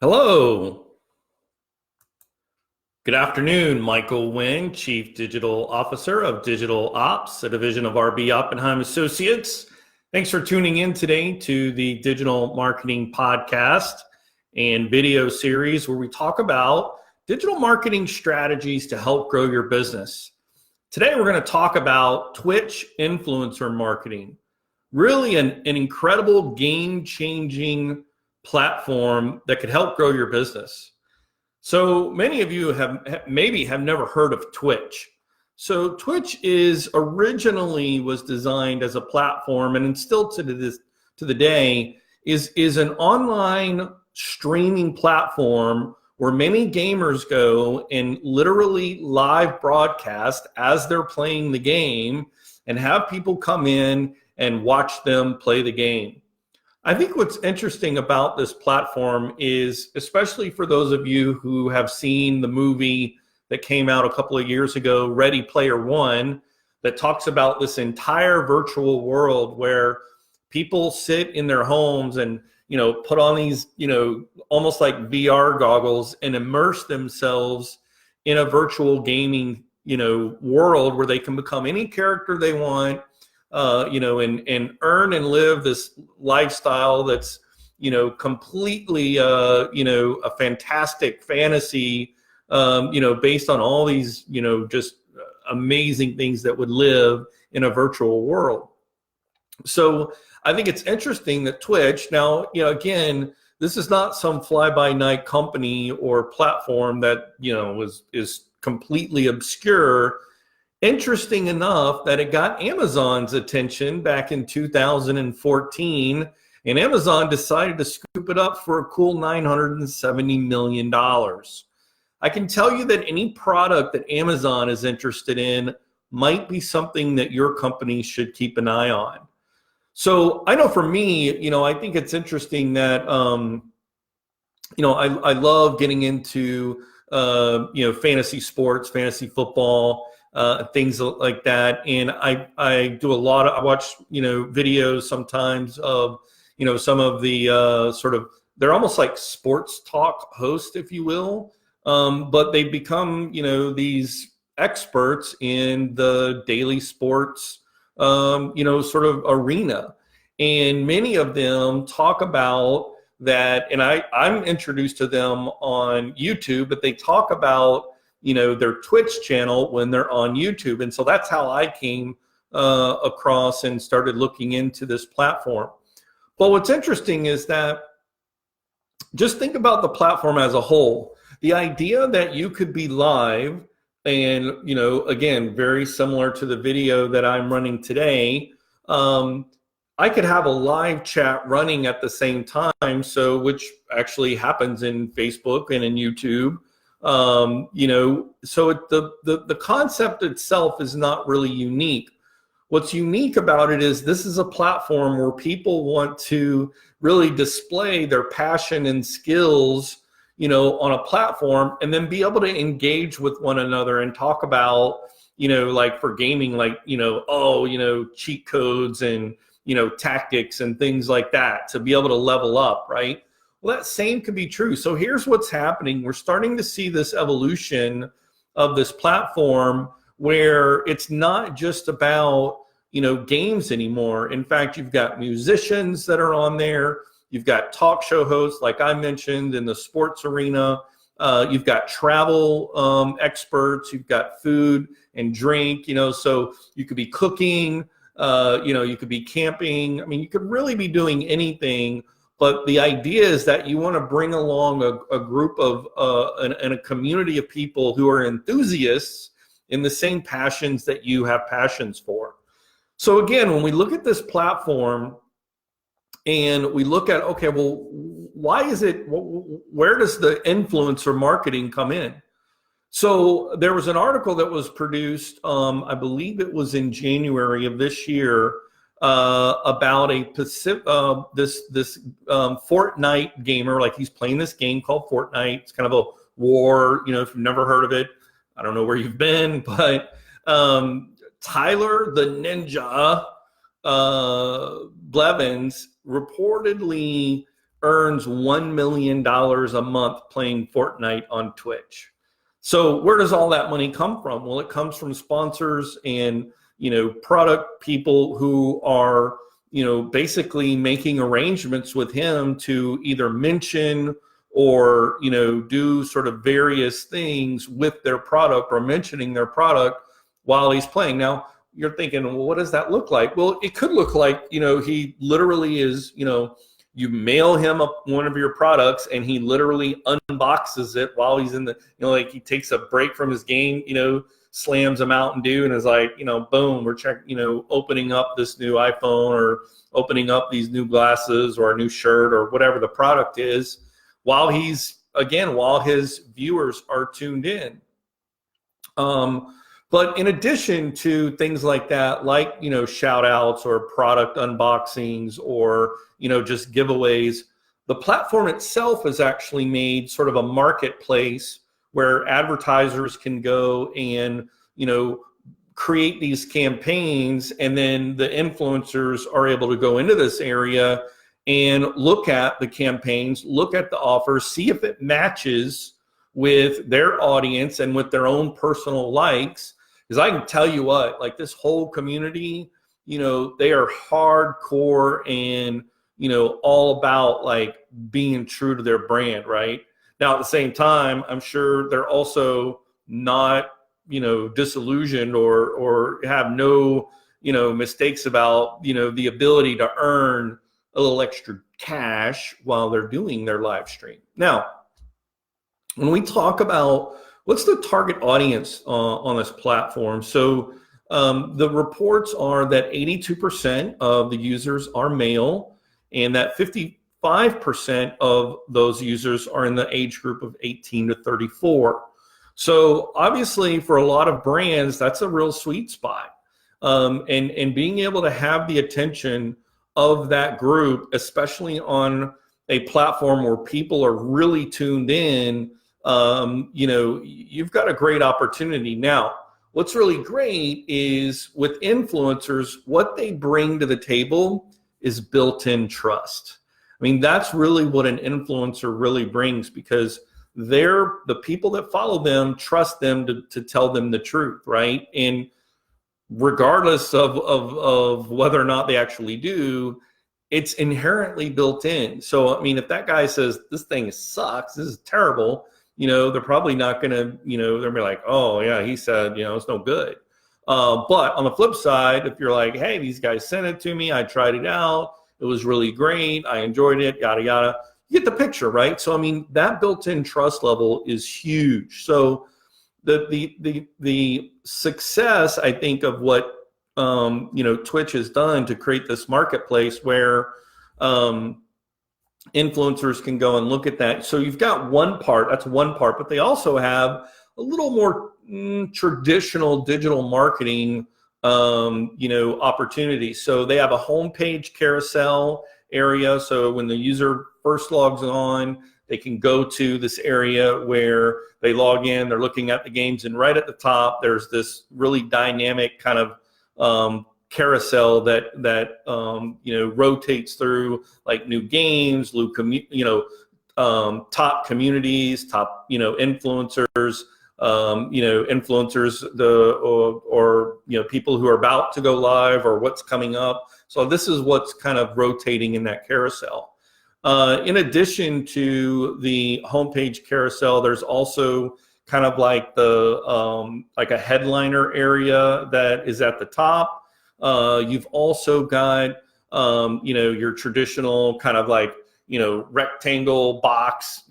Hello. Good afternoon, Michael Wynn, Chief Digital Officer of Digital Ops, a division of RB Oppenheim Associates. Thanks for tuning in today to the Digital Marketing Podcast and video series where we talk about digital marketing strategies to help grow your business. Today, we're going to talk about Twitch influencer marketing. Really an incredible game-changing platform that could help grow your business. So many of you have never heard of Twitch. So Twitch was designed as a platform, and still to the day is an online streaming platform where many gamers go and literally live broadcast as they're playing the game and have people come in and watch them play the game. I think what's interesting about this platform is, especially for those of you who have seen the movie that came out a couple of years ago, Ready Player One, that talks about this entire virtual world where people sit in their homes and, put on these, almost like VR goggles and immerse themselves in a virtual gaming, world where they can become any character they want. And earn and live this lifestyle that's, completely, a fantastic fantasy, based on all these, just amazing things that would live in a virtual world. So I think it's interesting that Twitch, now, again, this is not some fly-by-night company or platform that, is completely obscure. Interesting enough that it got Amazon's attention back in 2014, and Amazon decided to scoop it up for a cool $970 million. I can tell you that any product that Amazon is interested in might be something that your company should keep an eye on. So I know for me, I think it's interesting that, I love getting into, fantasy sports, fantasy football, things like that. And I do a lot of, I watch, videos sometimes of, some of the they're almost like sports talk hosts, if you will. But they become, these experts in the daily sports, sort of arena. And many of them talk about that. And I'm introduced to them on YouTube, but they talk about, their Twitch channel when they're on YouTube. And so that's how I came across and started looking into this platform. But what's interesting is that just think about the platform as a whole. The idea that you could be live and, again, very similar to the video that I'm running today, I could have a live chat running at the same time, so which actually happens in Facebook and in YouTube. So the concept itself is not really unique. What's unique about it is this is a platform where people want to really display their passion and skills, on a platform, and then be able to engage with one another and talk about, like for gaming, like, cheat codes and, tactics and things like that to be able to level up, right? Well, that same could be true. So here's what's happening. We're starting to see this evolution of this platform where it's not just about, games anymore. In fact, you've got musicians that are on there. You've got talk show hosts, like I mentioned, in the sports arena. You've got travel experts. You've got food and drink, so you could be cooking, you could be camping. I mean, you could really be doing anything. But the idea is that you want to bring along a group of and a community of people who are enthusiasts in the same passions that you have passions for. So again, when we look at this platform and we look at, okay, well, why is it, where does the influencer marketing come in? So there was an article that was produced, I believe it was in January of this year, about a Fortnite gamer. Like, he's playing this game called Fortnite. It's kind of a war, if you've never heard of it, I don't know where you've been, but Tyler the Ninja Blevins reportedly earns $1 million a month playing Fortnite on Twitch. So where does all that money come from? Well, it comes from sponsors and, product people who are, basically making arrangements with him to either mention or, do sort of various things with their product or mentioning their product while he's playing. Now, you're thinking, well, what does that look like? Well, it could look like, he literally is, you mail him one of your products and he literally unboxes it while he's in the, like he takes a break from his game, slams a Mountain Dew and is like, boom, we're checking, opening up this new iPhone or opening up these new glasses or a new shirt or whatever the product is while his viewers are tuned in. But in addition to things like that, like, shout outs or product unboxings or, just giveaways, the platform itself has actually made sort of a marketplace where advertisers can go and, create these campaigns. And then the influencers are able to go into this area and look at the campaigns, look at the offers, see if it matches with their audience and with their own personal likes. Because I can tell you what, like this whole community, they are hardcore and, all about like being true to their brand, right? Now, at the same time, I'm sure they're also not, disillusioned or have no, mistakes about, the ability to earn a little extra cash while they're doing their live stream. Now, when we talk about what's the target audience on this platform? So the reports are that 82% of the users are male and that 55% of those users are in the age group of 18 to 34. So obviously for a lot of brands, that's a real sweet spot. And being able to have the attention of that group, especially on a platform where people are really tuned in, you've got a great opportunity. Now, what's really great is with influencers, what they bring to the table is built-in trust. I mean, that's really what an influencer really brings, because the people that follow them trust them to tell them the truth, right? And regardless of whether or not they actually do, it's inherently built in. So, I mean, if that guy says, this thing sucks, this is terrible, they're probably not going to, they're gonna be like, oh yeah, he said, it's no good. But on the flip side, if you're like, hey, these guys sent it to me, I tried it out, it was really great, I enjoyed it, yada, yada, you get the picture, right? So, I mean, that built-in trust level is huge. So the success, I think, of what, Twitch has done to create this marketplace where, influencers can go and look at that. So you've got that's one part, but they also have a little more traditional digital marketing, opportunities. So they have a homepage carousel area. So when the user first logs on, they can go to this area where they log in, they're looking at the games, and right at the top, there's this really dynamic kind of carousel that rotates through like new games, top communities, top influencers, or people who are about to go live or what's coming up. So this is what's kind of rotating in that carousel. In addition to the homepage carousel, there's also kind of like like a headliner area that is at the top. You've also got, your traditional kind of like, rectangle box,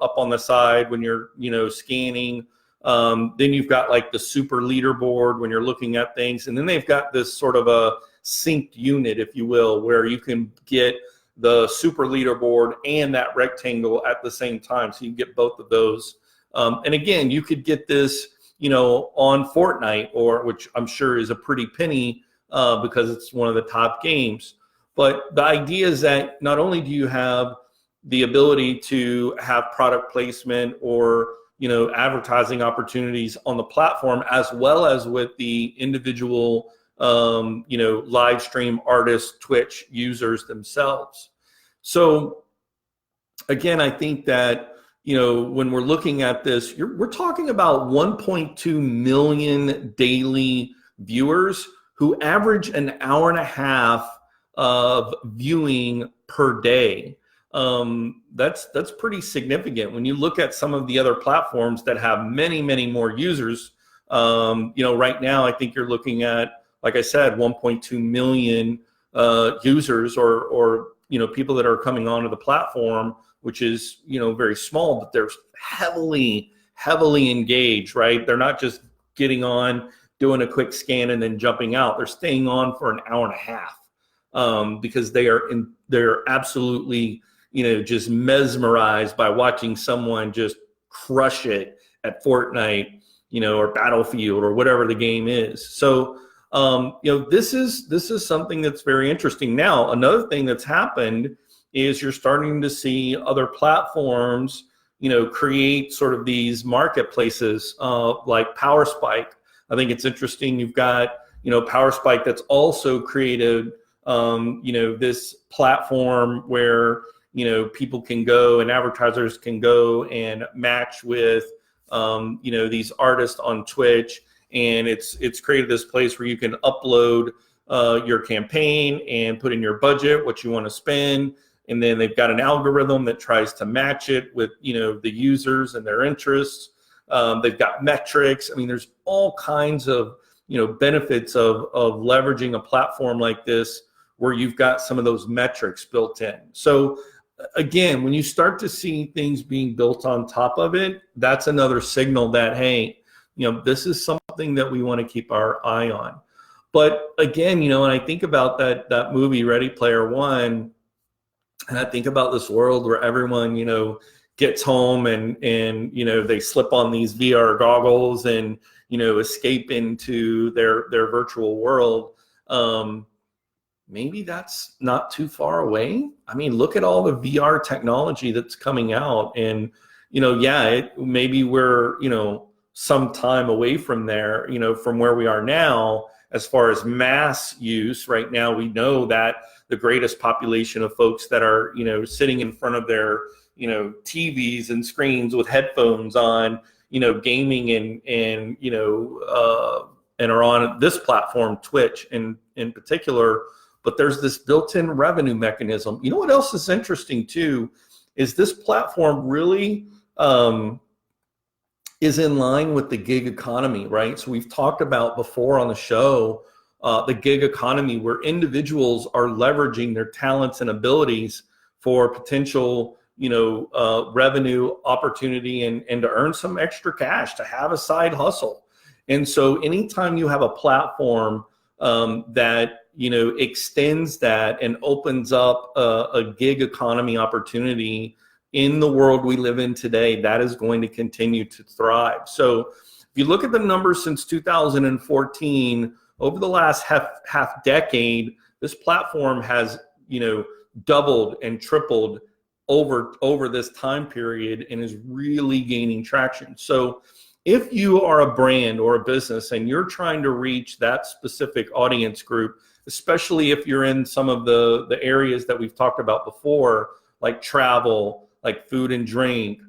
up on the side when you're, scanning. Then you've got like the super leaderboard when you're looking at things. And then they've got this sort of a synced unit, if you will, where you can get the super leaderboard and that rectangle at the same time. So you can get both of those. And again, you could get this, on Fortnite, which I'm sure is a pretty penny, because it's one of the top games. But the idea is that not only do you have the ability to have product placement or advertising opportunities on the platform, as well as with the individual live stream artists, Twitch users themselves. So again, I think that, when we're looking at this, we're talking about 1.2 million daily viewers who average an hour and a half of viewing per day. That's pretty significant. When you look at some of the other platforms that have many, many more users, right now, I think you're looking at, like I said, 1.2 million users or people that are coming onto the platform, which is, very small, but they're heavily engaged, right? They're not just getting on, doing a quick scan and then jumping out. They're staying on for an hour and a half because they're absolutely, just mesmerized by watching someone just crush it at Fortnite, or Battlefield or whatever the game is. So, this is something that's very interesting. Now, another thing that's happened is you're starting to see other platforms, create sort of these marketplaces like PowerSpike. I think it's interesting. You've got, PowerSpike that's also created, this platform where, people can go and advertisers can go and match with, these artists on Twitch. And it's created this place where you can upload your campaign and put in your budget, what you want to spend. And then they've got an algorithm that tries to match it with, the users and their interests. They've got metrics. I mean, there's all kinds of, benefits of leveraging a platform like this where you've got some of those metrics built in. So again, when you start to see things being built on top of it, that's another signal that, hey, this is something that we want to keep our eye on. But again, when I think about that movie, Ready Player One, and I think about this world where everyone, gets home and they slip on these VR goggles and, escape into their virtual world. Maybe that's not too far away. I mean, look at all the VR technology that's coming out, and, maybe we're, some time away from there, from where we are now, as far as mass use. Right now, we know that the greatest population of folks that are, sitting in front of their, TVs and screens with headphones on, gaming and are on this platform, Twitch in particular. But there's this built-in revenue mechanism. You know what else is interesting too, is this platform really is in line with the gig economy, right? So we've talked about before on the show, the gig economy, where individuals are leveraging their talents and abilities for potential, revenue opportunity and to earn some extra cash, to have a side hustle. And so anytime you have a platform that, extends that and opens up a gig economy opportunity in the world we live in today, that is going to continue to thrive. So if you look at the numbers since 2014, over the last half decade, this platform has, doubled and tripled over this time period and is really gaining traction. So if you are a brand or a business and you're trying to reach that specific audience group, especially if you're in some of the areas that we've talked about before, like travel, like food and drink,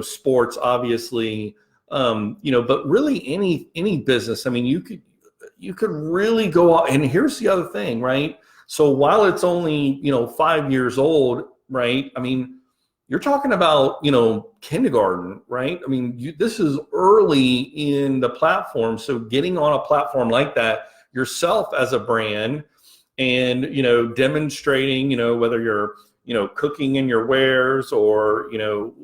sports, obviously, but really any business. I mean, you could really go out. And here's the other thing, right? So while it's only, 5 years old, right? I mean, you're talking about, kindergarten, right? I mean, this is early in the platform. So getting on a platform like that yourself as a brand and, demonstrating, whether you're, cooking in your wares or,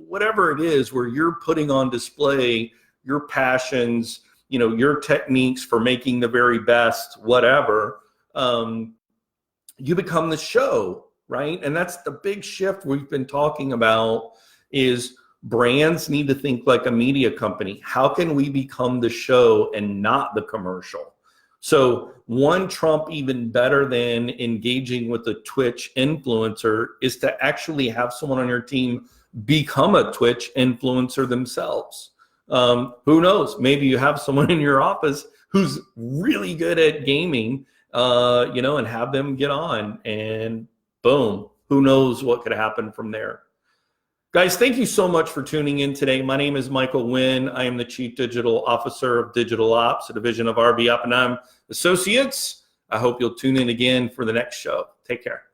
whatever it is where you're putting on display your passions, your techniques for making the very best, whatever, you become the show, right? And that's the big shift we've been talking about, is brands need to think like a media company. How can we become the show and not the commercial? So one trump even better than engaging with a Twitch influencer is to actually have someone on your team become a Twitch influencer themselves. Who knows? Maybe you have someone in your office who's really good at gaming, and have them get on, and boom, who knows what could happen from there. Guys, thank you so much for tuning in today. My name is Michael Wynn. I am the Chief Digital Officer of Digital Ops, a division of RB Oppenheim Associates. I hope you'll tune in again for the next show. Take care.